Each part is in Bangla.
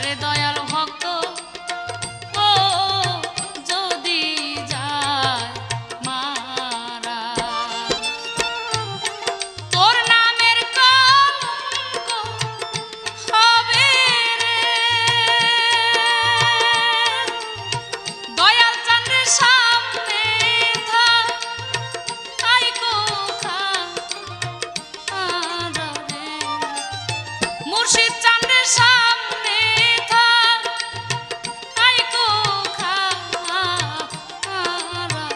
আরে দয়াল ভক্ত ও যদি যায় মারা, তোর নামের কলঙ্ক হবে রে। দয়াল চন্দ্রের সামনে থাই কোখা রে, মুর্শিদ চন্দ্রের সামনে থাই কোখা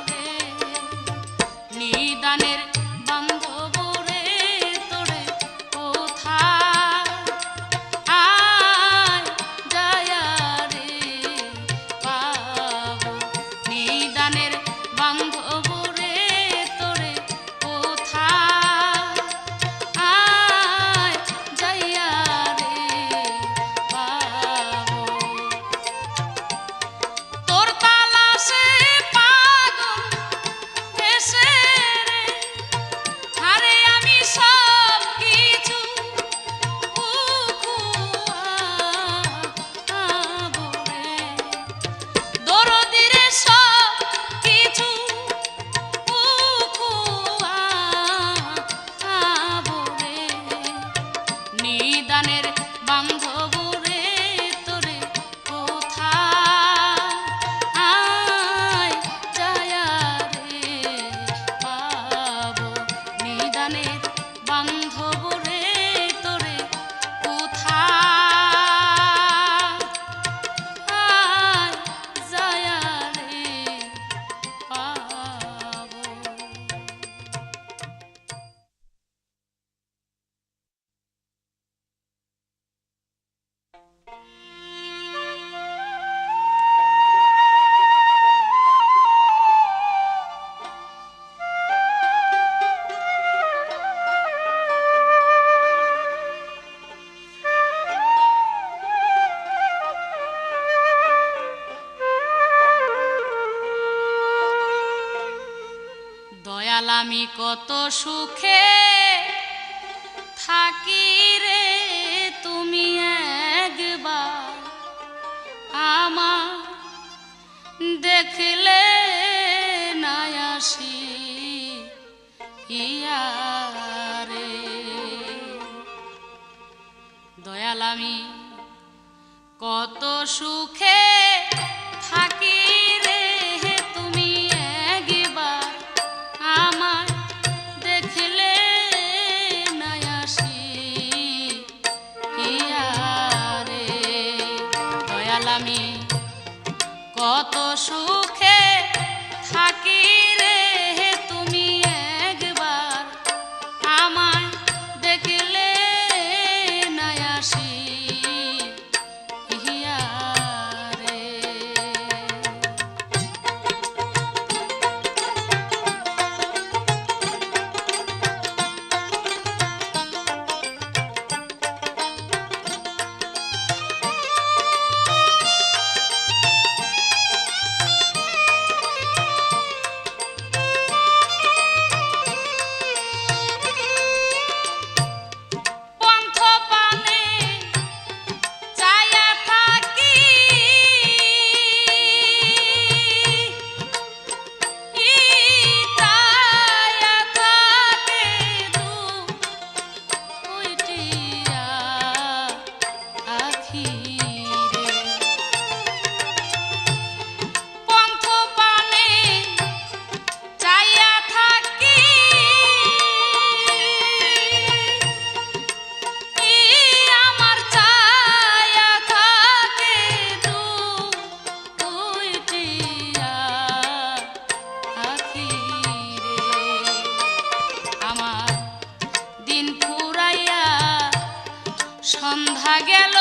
রে, নিদানের বান্ধব রে তোরে কোথায় আয় যায়া রে পাবো, নিদানের বান্ধব রে তোরে কোথায় আয় যাইয়া রে পাবো। তোর তালাশে পাগল এসে রে, আরে আমি সব কিছু উখুয়াবো রে, দরদি রে সব কিছু উখুয়াবো রে, নিদানের বান্ধব রে তোরে কোথায় আয় যায়া রে পাবো, নিদানের বান্ধব রে তোরে কোথায় আয় যায়া রে পাবো। দয়াল আমি কত সুখে থাকি রে, তুমি একবার আমার দেখলে না আসি ইয়া রে। দয়াল আমি কত সুখে থাকি রে, তুমি একবার আমায় দেখলে না আসি ইয়া রে। দয়াল আমি কত সুখে থাকি রে, তুমি একবার আমায় দেখলে না আসি ইয়া রে। সন্ধ্যা গেল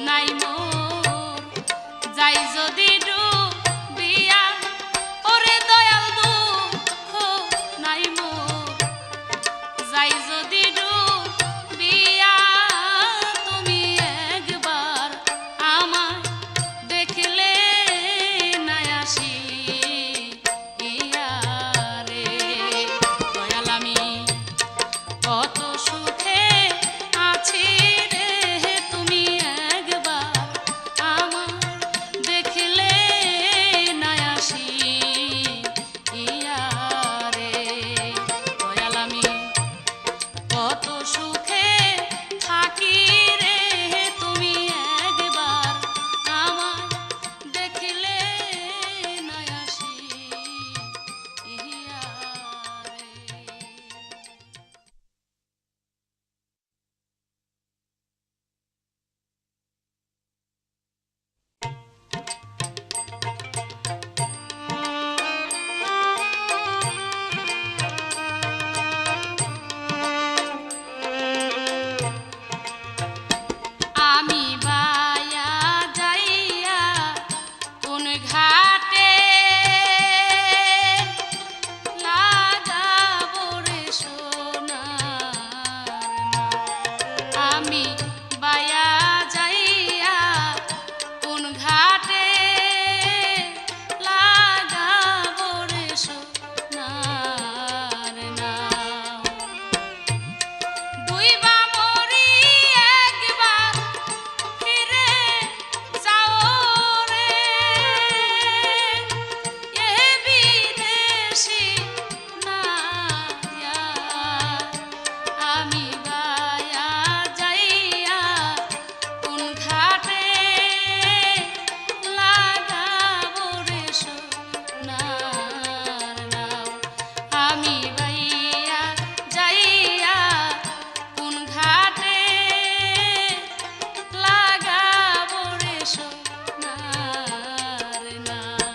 নাই মোর যাই যদি ডুবিয়া ওরে দয়াল দুঃখ নাই মোর যাই যদি ডুবিয়া তুমি একবার আমায় দেখলে নাই আসি ইয়া রে দয়াল আমি কত সুখে আছি রে তুমি একবার আমার দেখলে নাই আসি ইয়া রে দয়াল আমি কত সুখে থাকি রে তুমি একবার আমার দেখলে নাই আসি ইয়া রে। আমি বায়া যাইয়া কোন ঘাটে লাগাবো রে সোনার আমি বায়া যাইয়া কোন ঘাটে লাগাবো রে সোনার নাম দুইবা মরি একবার ফিরে যাও রে এ বিদেশি নাইয়া আমি বায়া যাইয়া কোন ঘাটে লাগাবো রে সোনার নাও আমি বাইয়া যাইয়া কোন ঘাটে লাগাবো রে সোনার নাও।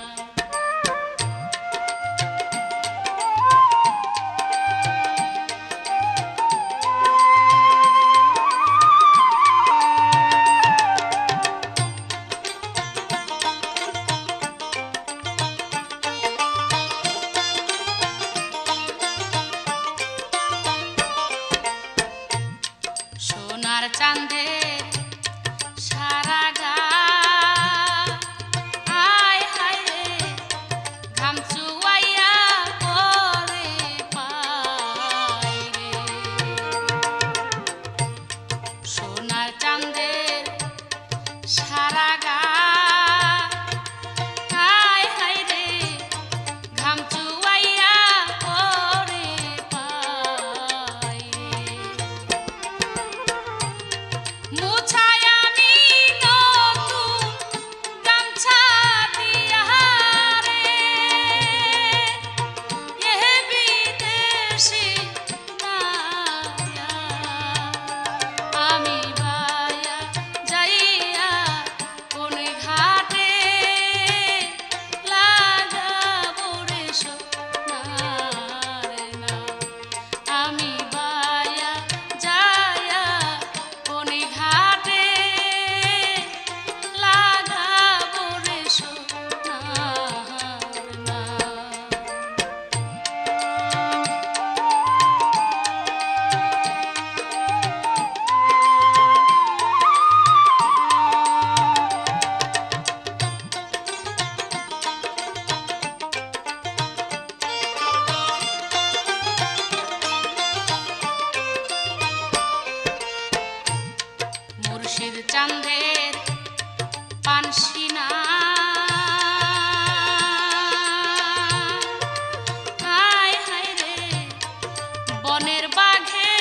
সোনার চাঁদের সারা গা আয় হায় রে ঘাম চুয়াইয়া পরে পাই রে সোনার চাঁদের সারা গা আয় হায় রে ঘাম চুয়াইয়া পরে পাই রে মুছায় আমি নতুন গামছা দিয়া রে এ বিদেশি নাইয়া আমি বায়া যাইয়া কোন ঘাটে লাগাবো রে সোনার নাও আমি বায়া যাইয়া কোন ঘাটে লাগাবো রে সোনার নাও। মুর্শিদ চাঁদের পানসিনা হায় হায় রে বনের বাঘে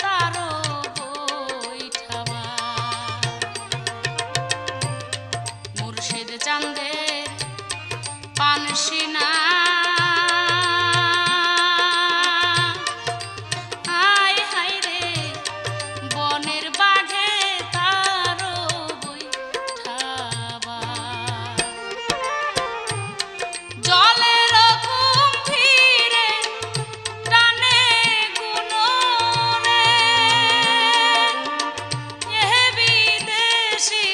তারো বৈঠাবা মুর্শিদ চাঁদের পানসিনা হায় হায় রে বনের বাঘে তারো বৈঠাবা জলের ঘুম ফিরে টানে গুনো রে এ বিদেশি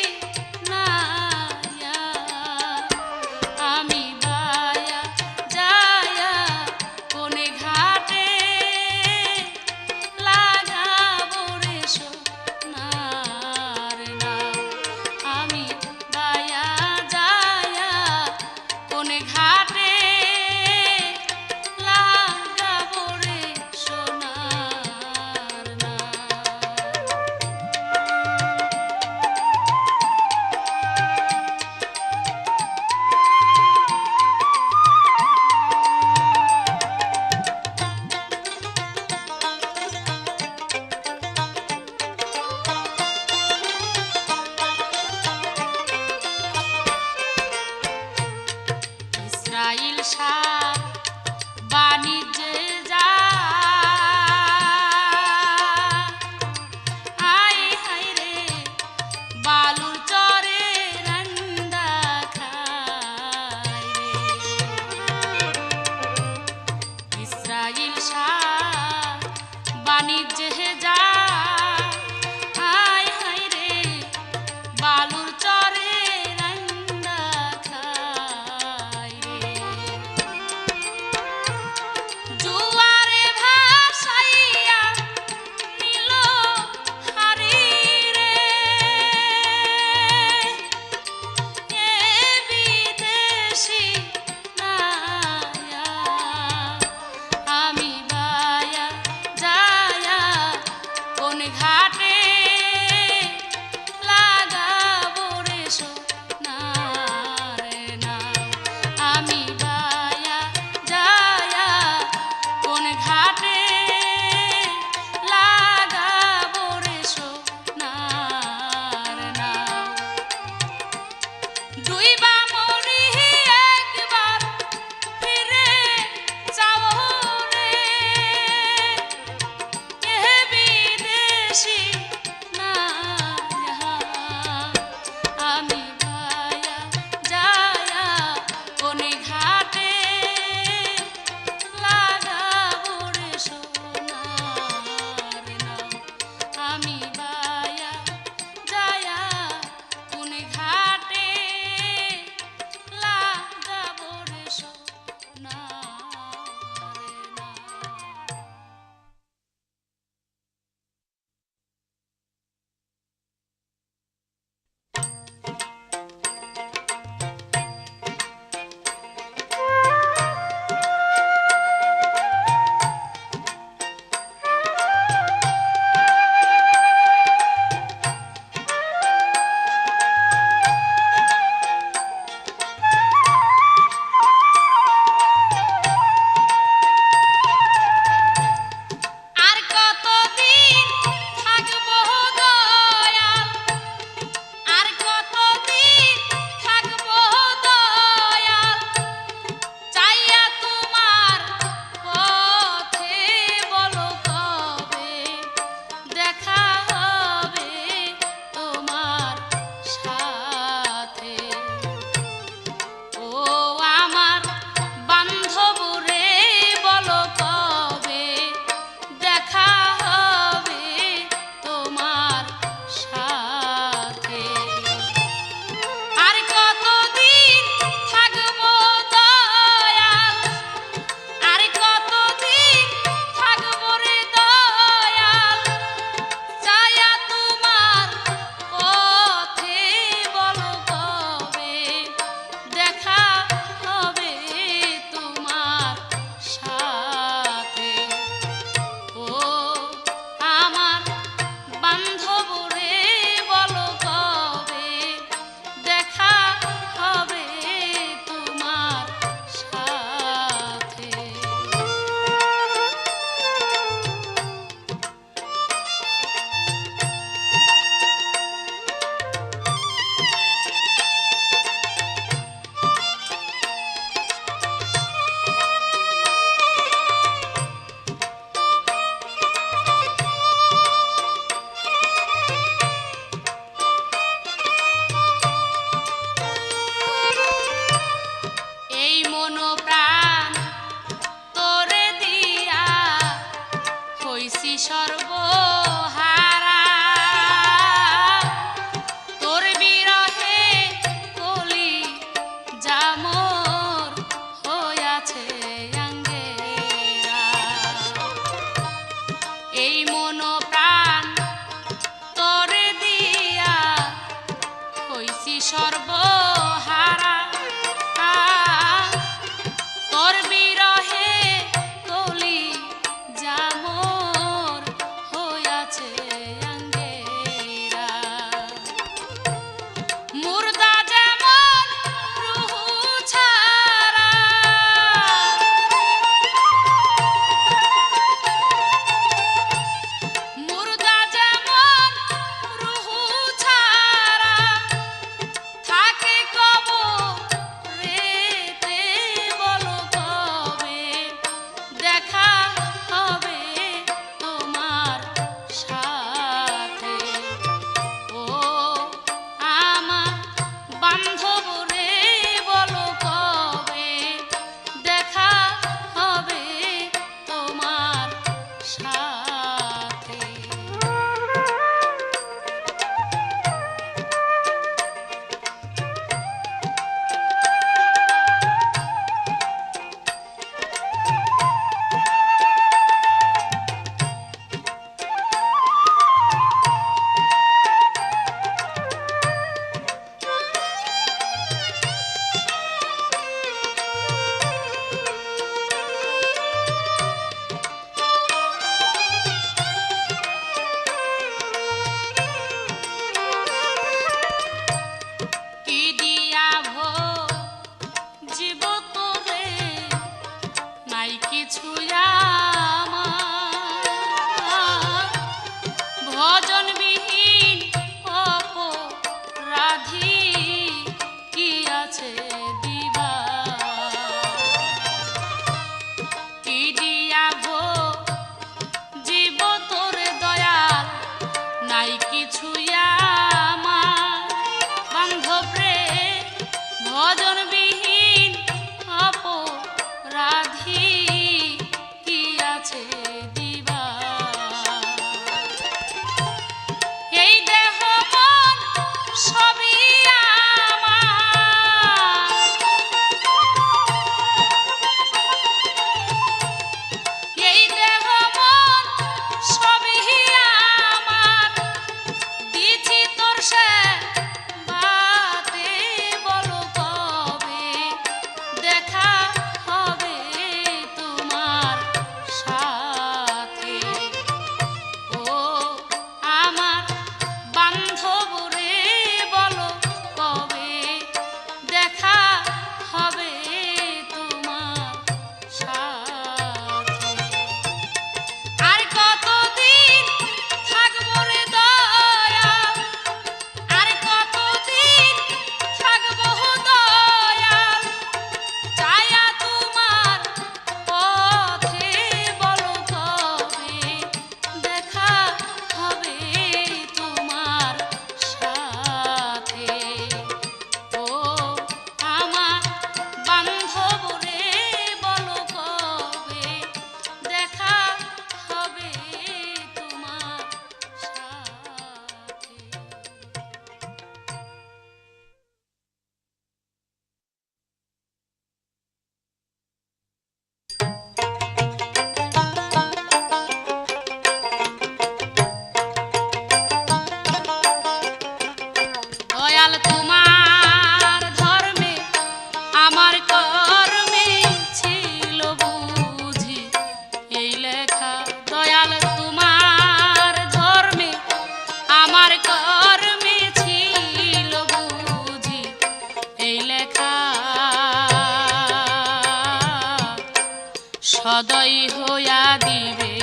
সদয় হইয়া দিবে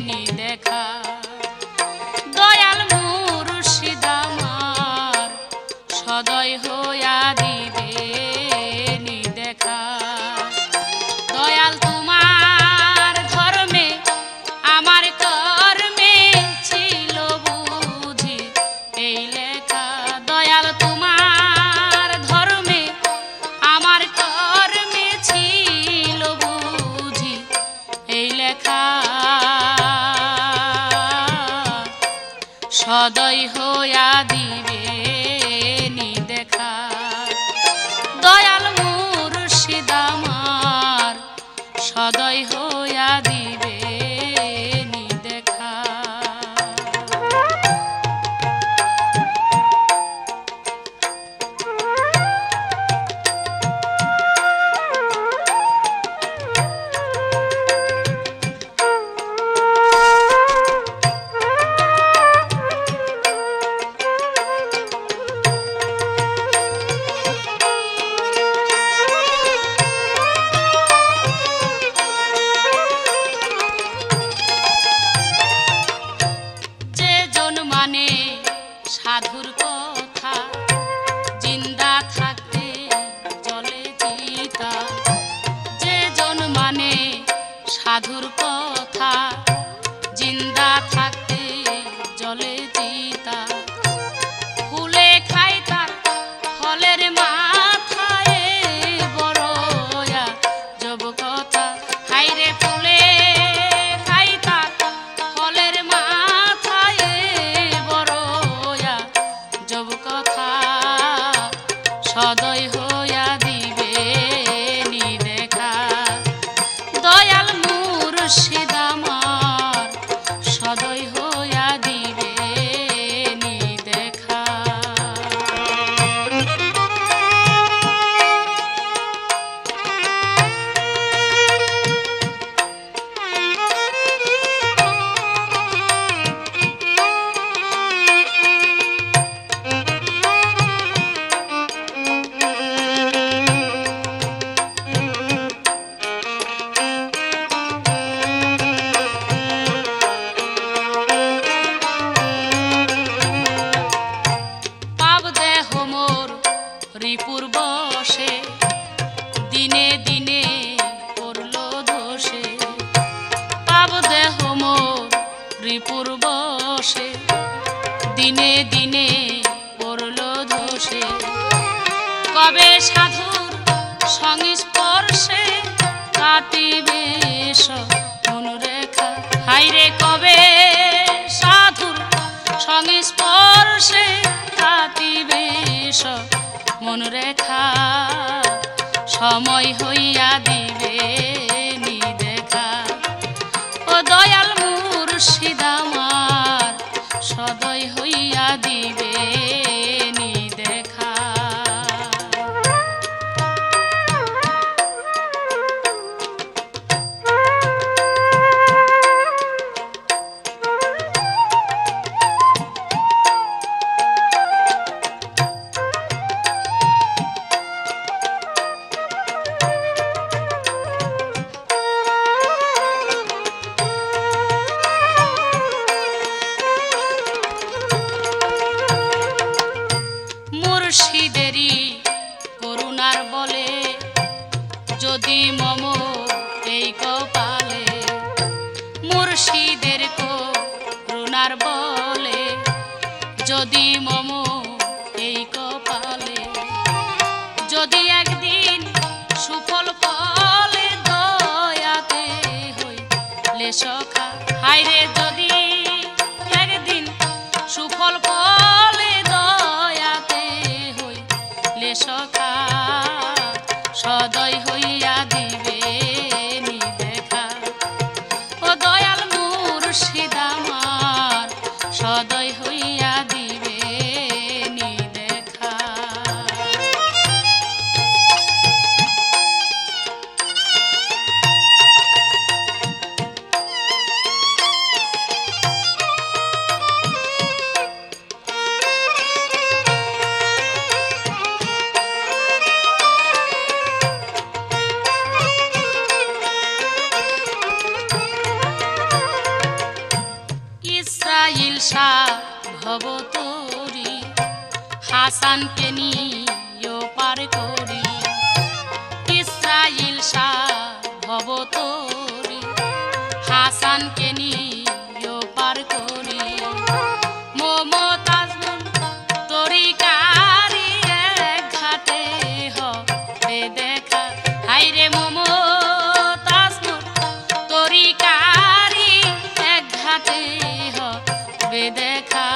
নি দেখা। দয়াল মুর্শিদ আমার সদয় হইয়া দিবে নি দেখা। দয়াল তোমার ধর্মে আমার কর্মে ছিল বুঝি এই লেখা। দয়াল তোমার ধর্মে আমার কর্মে ছিল বুঝি এই লেখা। সদয় হইয়া দিবে নি দেখা। দয়াল মুর্শিদ আমার সদয় হইয়া দিবে নি দেখা। সাধুর কথা জিন্দা থাকতে জলে চিতা। যে জন মানে সাধুর কথা জিন্দা থাকতে জলে চিতা। ফুলে খায় তার ফলের মাথায় বড়য়া জব কথা। হাইরে ফুলে খায় তার ফলের মাথায় জব কথা। সদয় হইয়া দিবে নি দেখা। দয়াল মুর্শিদ আমার সদয় হইয়া দিবে নি দেখা। রিপুর বসে দিনে দিনে করল দোষে। পাব দেহ মোর রিপুর বসে দিনে দিনে করল দোষে। কবে সাধুর সংস্পর্শে কাটিবে মনুরেখা। হাইরে কবে সাধুর সংস্পর্শে কাটিবে মনুরেখা। সময় হইয়া দিবে নি দেখা। ও দয়াল মুর্শিদ আমার সদয় হইয়া দিবে নি দেখা। মুর্শিদেরই করুণার বলে যদি মম এই কপালে। মুর্শিদের করুণার বলে যদি মম এই কপালে। যদি একদিন সুফল ফলে দয়াতে হইলে সখা। হাইরে যদি একদিন সুফল ফলে দয়াতে হইলে সখা। সদয় হইয়া দিবে নি দেখা। ও দয়াল মুর্শিদ আমার সদয় হইয়া দিবে নি দেখা। হাসানকে নিয়ে পার করি ইসরাইল শাহ ভবতরি হাসানকে নিয়ে পার করি মমতাজ তরিকারি এক ঘাটে হবে দেখা হাইরে মমতাজ তরিকারি এক ঘাটে হবে দেখা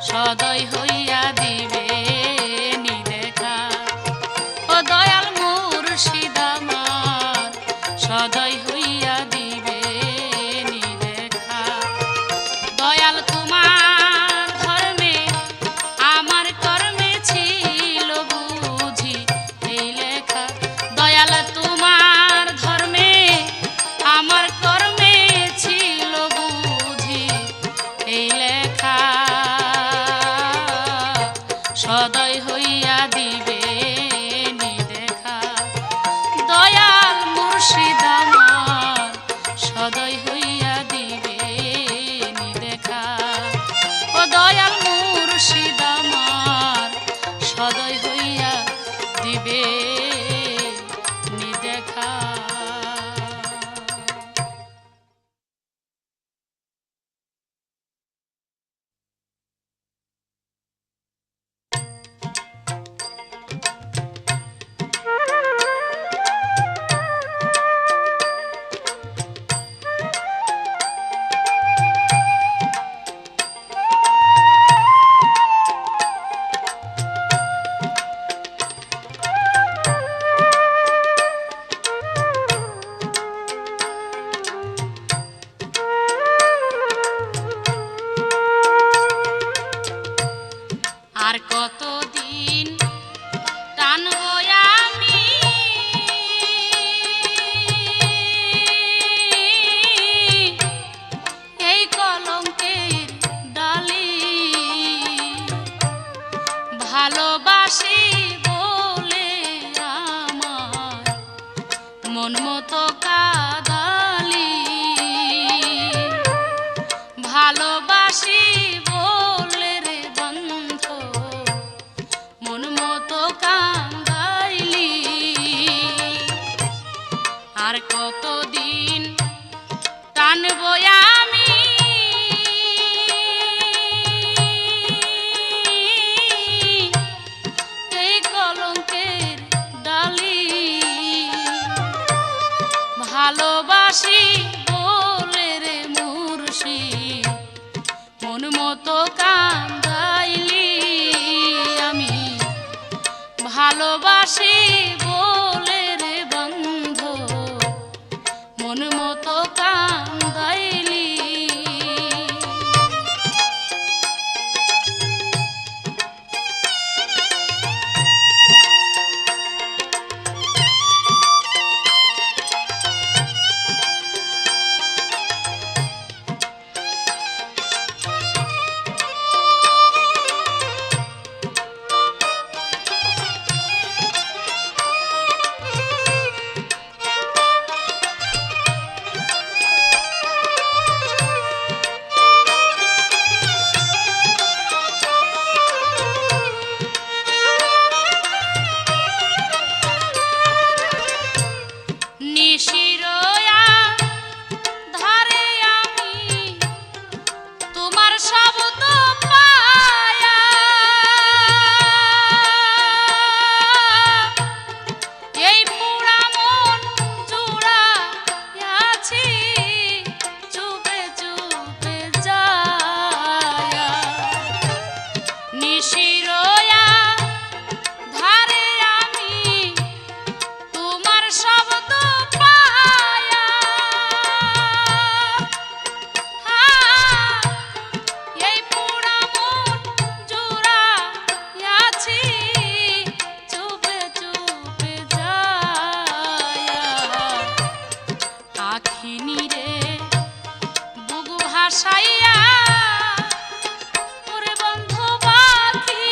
সদয় হইয়া দিবে নি দেখা ও দয়াল মুর্শিদ আমার সদয় হইয়া দিবে নি দেখা দয়াল তোমার ধর্মে আমার কর্মে ছিল বুঝি এই লেখা দয়াল তোমার ধর্মে আমার কর্মে ছিল বুঝি এই লেখা সদয় হইয়া দিবে নি দেখা দয়াল মুর্শিদ আমার সদয় হইয়া দিবে নি দেখা ও দয়াল মুর্শিদ আমার সদয় হইয়া দিবে নি দেখা আর কতদিন টানবো আমি এই কলঙ্কের ডালি ভালোবাসি বলে আমার মন মতো কাদালি ভালোবাসি বলে রে বন্ধ মন মতো কান্দাইলি আর কতদিন টানবো আমি এই কলঙ্কের ডালি ভালোবাসি বলে রে মুর্শিদ মন মতো কান্দাইলি আমি ভালোবাসি বলে রে বন্ধু মন মতো কান্দাইলি নিশিরোয়া ধারে আমি তোমার শব্দ পায়া এই পুরা মন জুড়াইয়াছি চুপে চুপে যায়া নিশিরোয়া ধারে আমি তোমার শব্দ ভাসাইয়া ওরে বন্ধু পাখি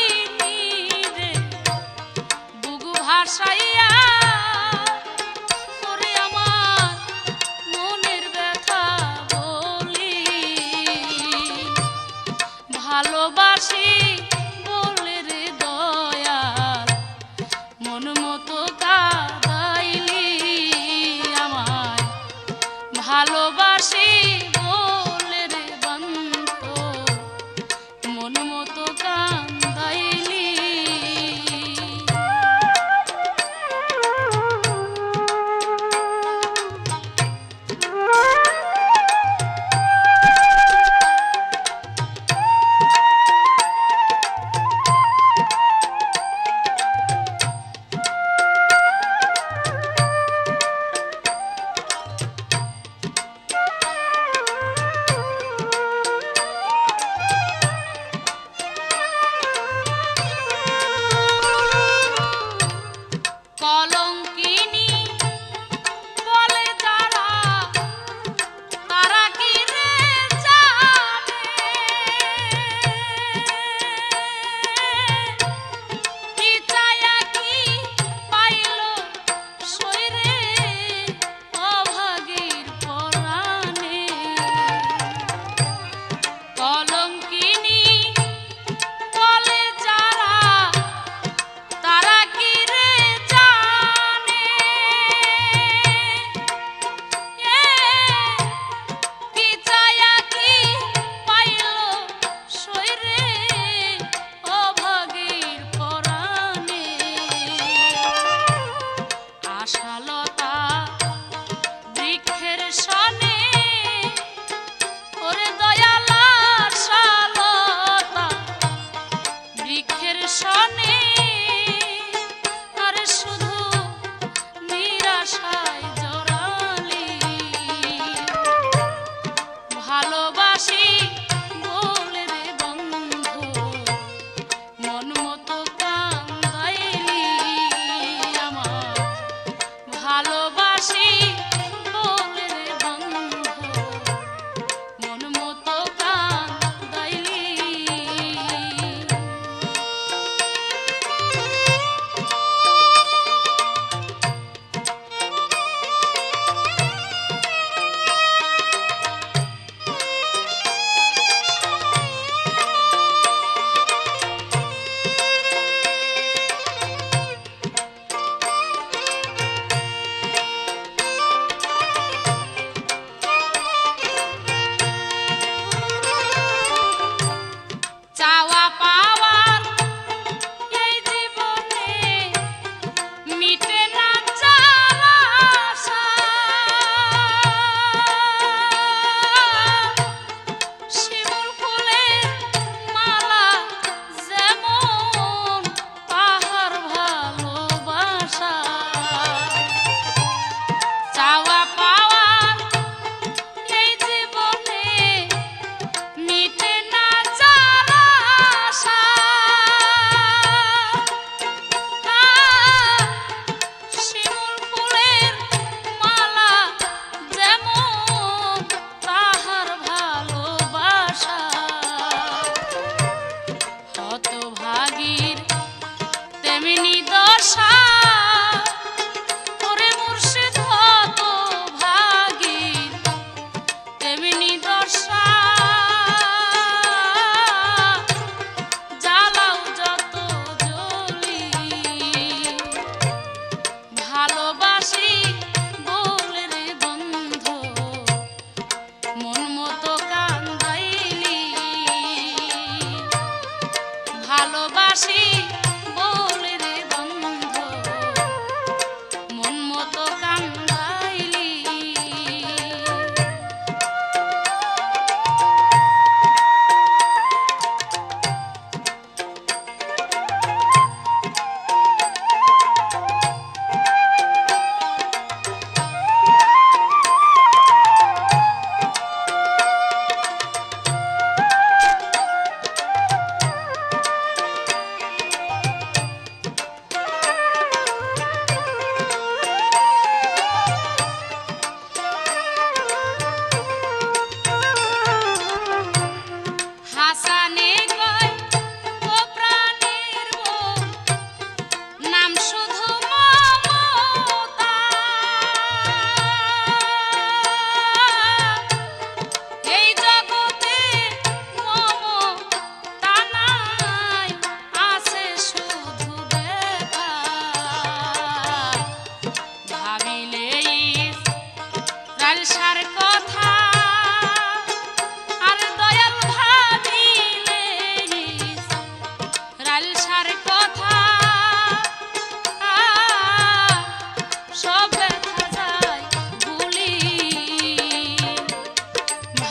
ভালোবাসি বলে রে বন্ধু মন মতো কান্দাইলি।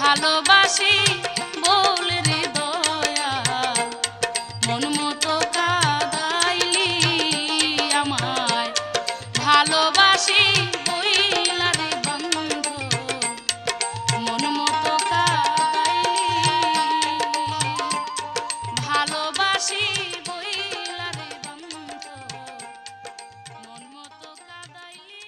ভালোবাসি বলে রে দয়া মন মতো কাঁদাইলি আমায়। ভালোবাসি বইলা রে বন্ধু মন মতো কাঁদাইলি। ভালোবাসি বইলা রে বন্ধু মন মতো কাঁদাইলি।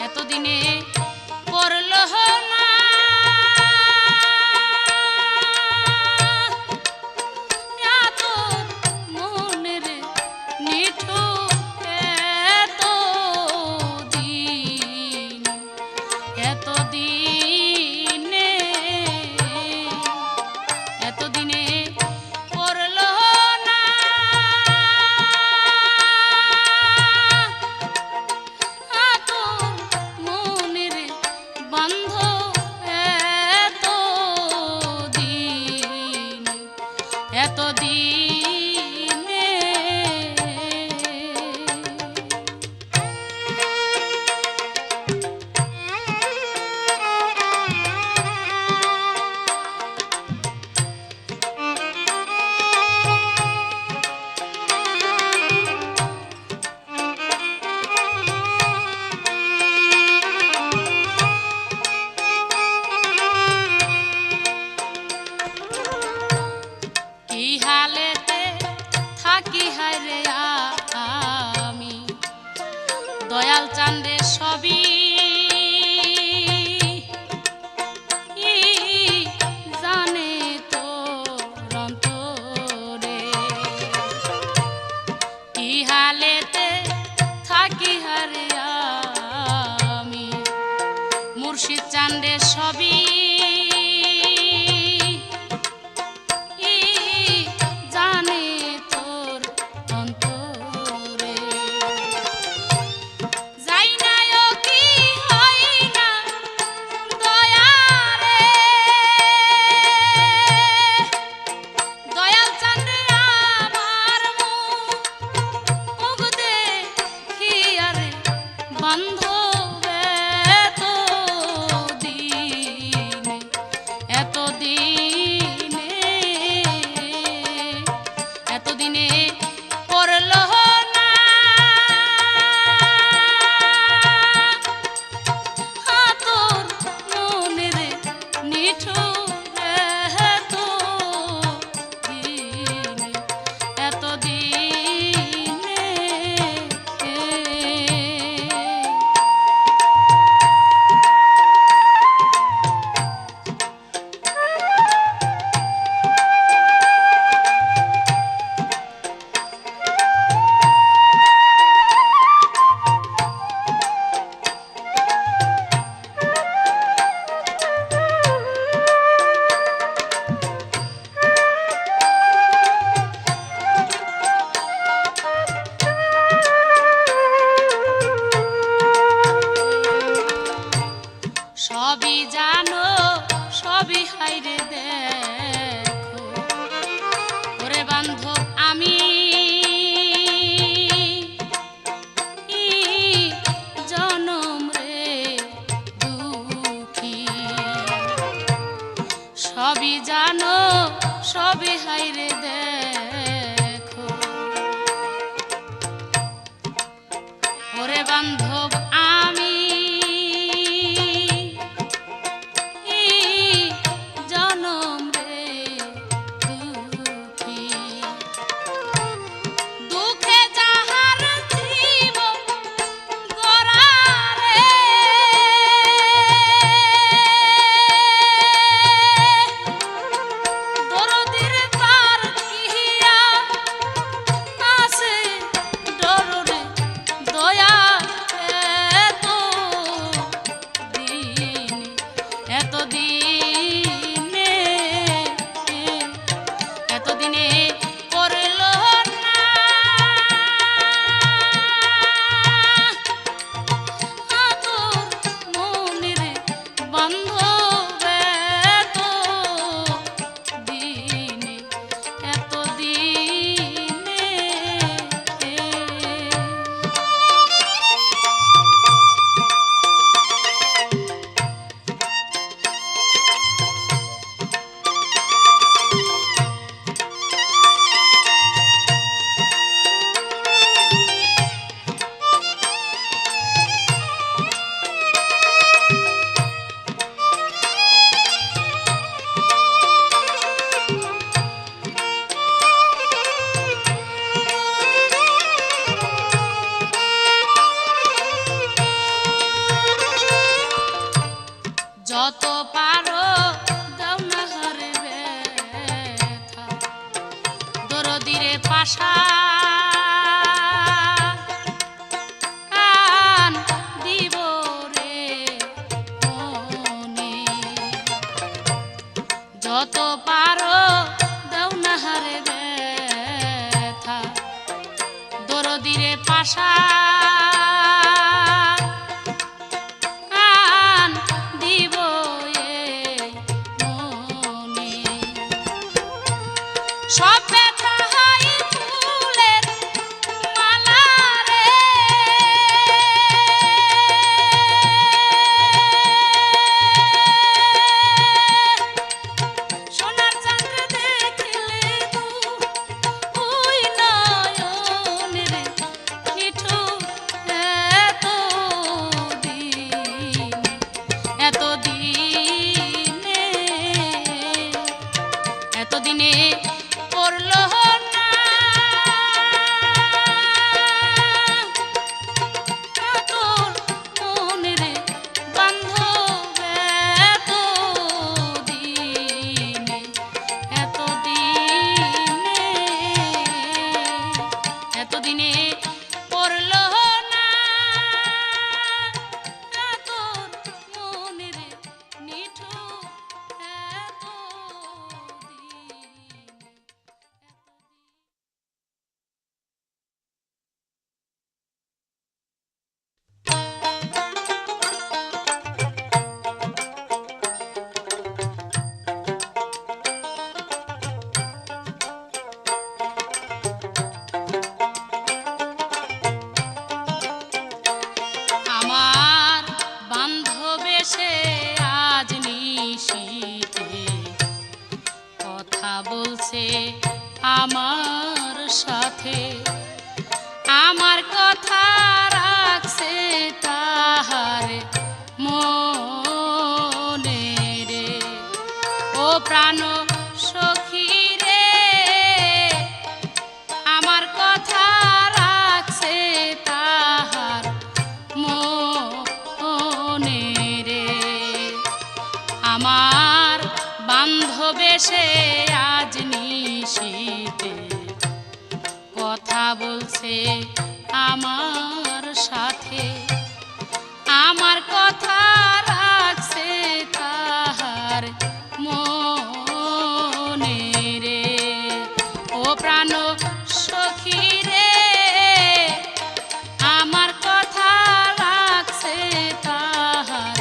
এতদিনে পড়ল না এত মনের নিঠুর এতদিনে পড়ল না এত মনের বন্ধ এতদিনে কি হালেতে থাকি হায়রে আমি দয়াল চান্দে সবই জানে তো অন্তরে। কি হালেতে থাকি হায়রে আমি মুর্শিদ চান্দে সবই কি যত পারো দাও না হারে ব্যথা দরদিরে পাশা দিব রে মনে যত পারো দাও না হারে ব্যথা দরদিরে পাশা সব ব্যথা হাই ফুলের মালা রে সোনার চাঁদ দেখলে তুই নয়ন রে নিঠুর এতদিনে করলো না তোর মনের বান্ধব এতদিনে করলো না তোর মনের নিঠুর আমার বান্ধব এসে আজ নিশিতে কথা বলছে আমার সাথে আমার কথা রাখছে তাহার মনে রে ও প্রাণ সখী রে আমার কথা রাখছে তাহার মনে রে আমার বান্ধব এসে আজ নিশিতে কথা বলছে আমার সাথে আমার কথা রাখছে তাহার মনে রে ও প্রাণ সখী রে আমার কথা রাখছে তাহার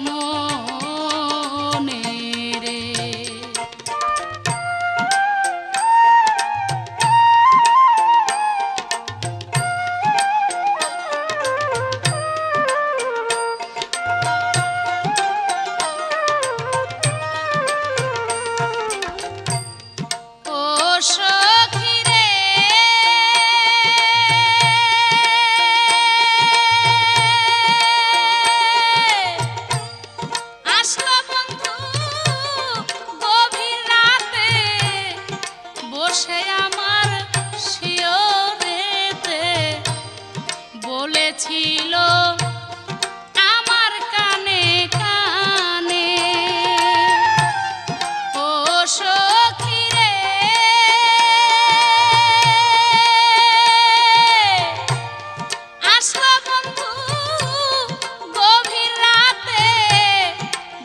মনে রে সখী রে আসলো বন্ধু গভীর রাতে বসে আমার শিয়রেতে বলেছিল আমার কানে কানে ও সখী রে আসলো বন্ধু গভীর রাতে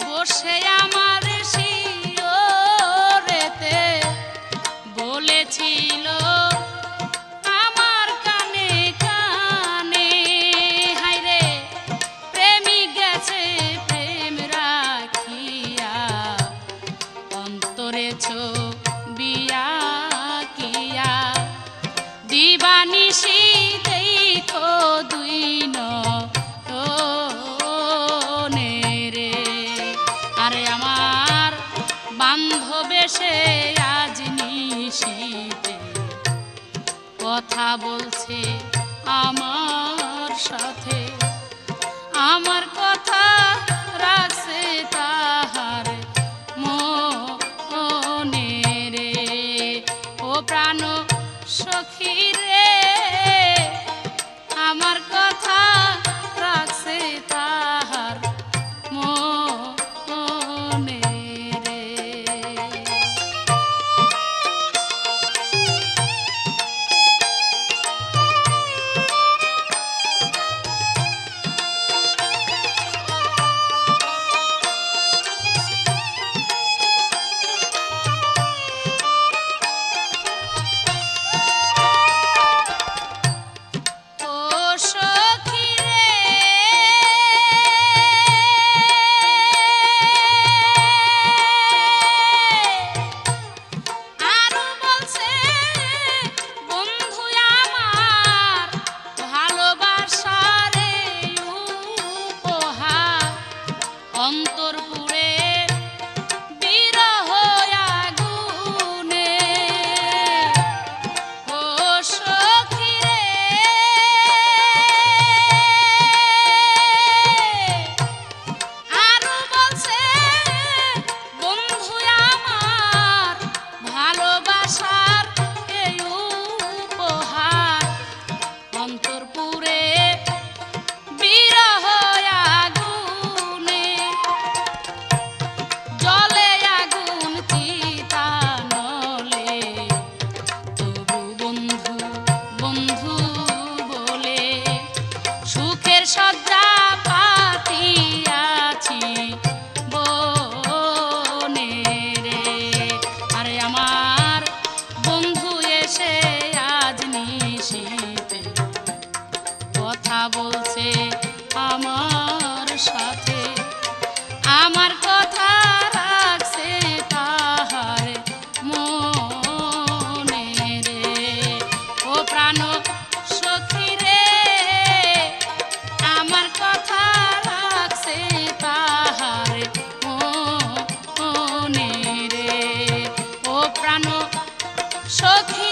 বসে আমার শিয়রেতে বলেছিল আমার কানে কানে হায়রে প্রেমিক গেছে প্রেম রাখিয়া অন্তরে ছবিয়া কিয়া দিবানিশি দেখো দুই নয়নে রে আরে আমার বান্ধব এসে আজ নিশিতে কথা বলছে আমার সাথে আমার কথা রাখছে তাহার মনে রে ও প্রাণ সখী রে আমার কথা রাখছে তাহার অন্তরপুরে বিরহ আগুনে ও সখী রে আরো বলছে বন্ধু আমার ভালোবাসার এই উপহার অন্তরপুরে বিরহ আগুনে জলে আগুন চিতা নলে তবু বন্ধু বন্ধু বলে সুখের শয্যা পাতিয়াছি বনে রে আরে আমার বন্ধু এসে আজ নিশীথে কথা বলছে আমার সাথে আমার কথা রাখছে তাহার মনে রে ও প্রাণ সখী রে আমার কথা রাখছে তাহার মনে রে ও প্রাণ সখী